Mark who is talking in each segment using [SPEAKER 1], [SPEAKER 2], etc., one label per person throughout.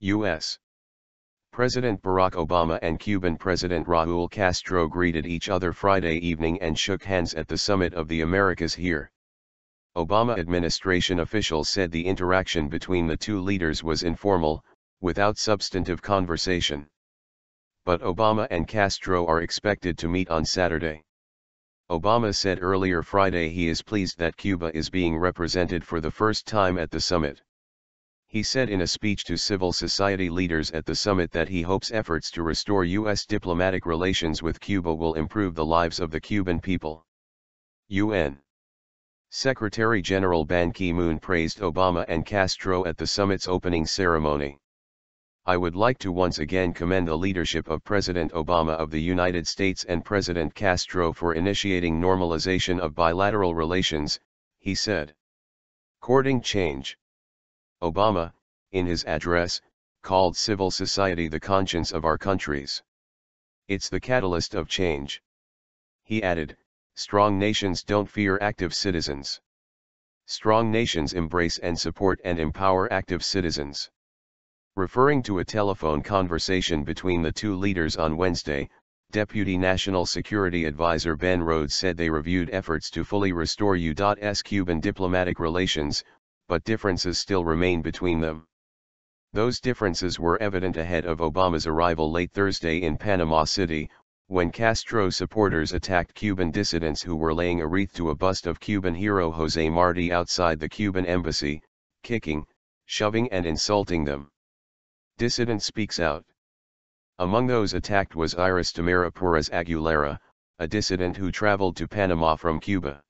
[SPEAKER 1] U.S. President Barack Obama and Cuban President Raul Castro greeted each other Friday evening and shook hands at the Summit of the Americas here. Obama administration officials said the interaction between the two leaders was informal, without substantive conversation. But Obama and Castro are expected to meet on Saturday. Obama said earlier Friday he is pleased that Cuba is being represented for the first time at the summit. He said in a speech to civil society leaders at the summit that he hopes efforts to restore U.S. diplomatic relations with Cuba will improve the lives of the Cuban people. UN Secretary-General Ban Ki-moon praised Obama and Castro at the summit's opening ceremony. I would like to once again commend the leadership of President Obama of the United States and President Castro for initiating normalization of bilateral relations, he said. Courting change. Obama, in his address, called civil society the conscience of our countries. It's the catalyst of change. He added, strong nations don't fear active citizens. Strong nations embrace and support and empower active citizens. Referring to a telephone conversation between the two leaders on Wednesday, Deputy National Security Advisor Ben Rhodes said they reviewed efforts to fully restore U.S. Cuban diplomatic relations, but differences still remain between them. Those differences were evident ahead of Obama's arrival late Thursday in Panama City, when Castro supporters attacked Cuban dissidents who were laying a wreath to a bust of Cuban hero José Martí outside the Cuban embassy, kicking, shoving and insulting them. Dissident speaks out. Among those attacked was Iris Tamara Perez Aguilera, a dissident who traveled to Panama from Cuba.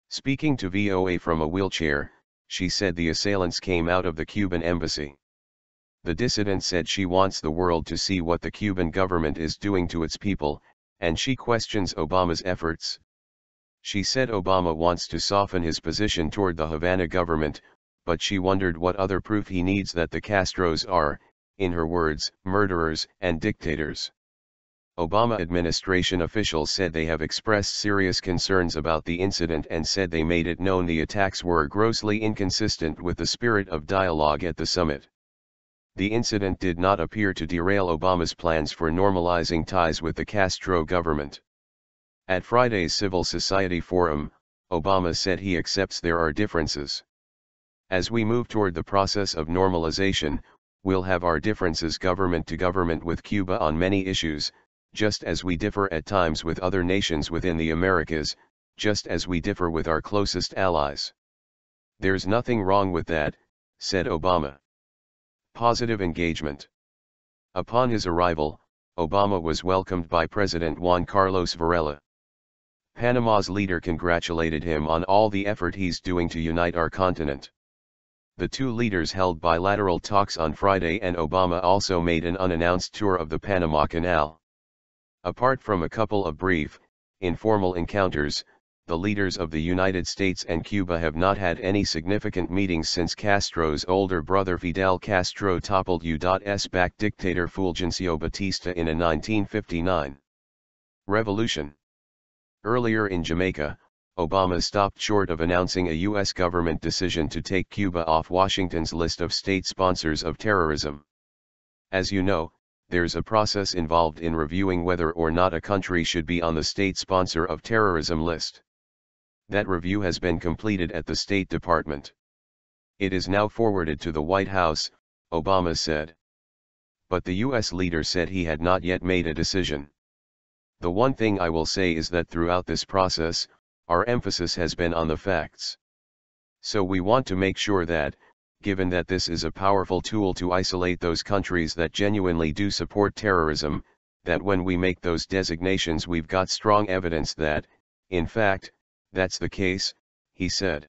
[SPEAKER 1] Speaking to VOA from a wheelchair, she said the assailants came out of the Cuban embassy. The dissident said she wants the world to see what the Cuban government is doing to its people, and she questions Obama's efforts. She said Obama wants to soften his position toward the Havana government, but she wondered what other proof he needs that the Castros are, in her words, murderers and dictators. Obama administration officials said they have expressed serious concerns about the incident and said they made it known the attacks were grossly inconsistent with the spirit of dialogue at the summit. The incident did not appear to derail Obama's plans for normalizing ties with the Castro government. At Friday's Civil Society Forum, Obama said he accepts there are differences. As we move toward the process of normalization, we'll have our differences government to government with Cuba on many issues, just as we differ at times with other nations within the Americas, just as we differ with our closest allies. There's nothing wrong with that, said Obama. Positive engagement. Upon his arrival, Obama was welcomed by President Juan Carlos Varela. Panama's leader congratulated him on all the effort he's doing to unite our continent. The two leaders held bilateral talks on Friday and Obama also made an unannounced tour of the Panama Canal. Apart from a couple of brief, informal encounters, the leaders of the United States and Cuba have not had any significant meetings since Castro's older brother Fidel Castro toppled U.S.-backed dictator Fulgencio Batista in a 1959 revolution. Earlier in Jamaica, Obama stopped short of announcing a U.S. government decision to take Cuba off Washington's list of state sponsors of terrorism. As you know, there's a process involved in reviewing whether or not a country should be on the state sponsor of terrorism list. That review has been completed at the State Department. It is now forwarded to the White House, Obama said. But the U.S. leader said he had not yet made a decision. The one thing I will say is that throughout this process, our emphasis has been on the facts. So we want to make sure that, given that this is a powerful tool to isolate those countries that genuinely do support terrorism, that when we make those designations we've got strong evidence that, in fact, that's the case, he said.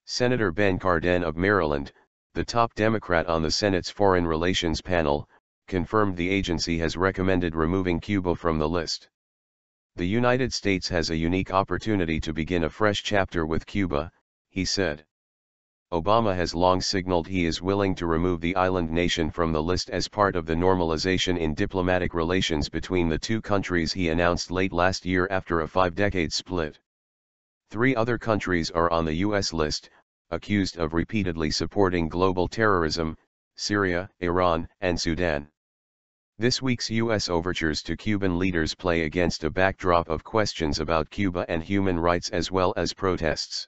[SPEAKER 1] Senator Ben Cardin of Maryland, the top Democrat on the Senate's Foreign Relations panel, confirmed the agency has recommended removing Cuba from the list. The United States has a unique opportunity to begin a fresh chapter with Cuba, he said. Obama has long signaled he is willing to remove the island nation from the list as part of the normalization in diplomatic relations between the two countries he announced late last year after a 5-decade split. 3 other countries are on the U.S. list, accused of repeatedly supporting global terrorism, Syria, Iran, and Sudan. This week's U.S. overtures to Cuban leaders play against a backdrop of questions about Cuba and human rights as well as protests.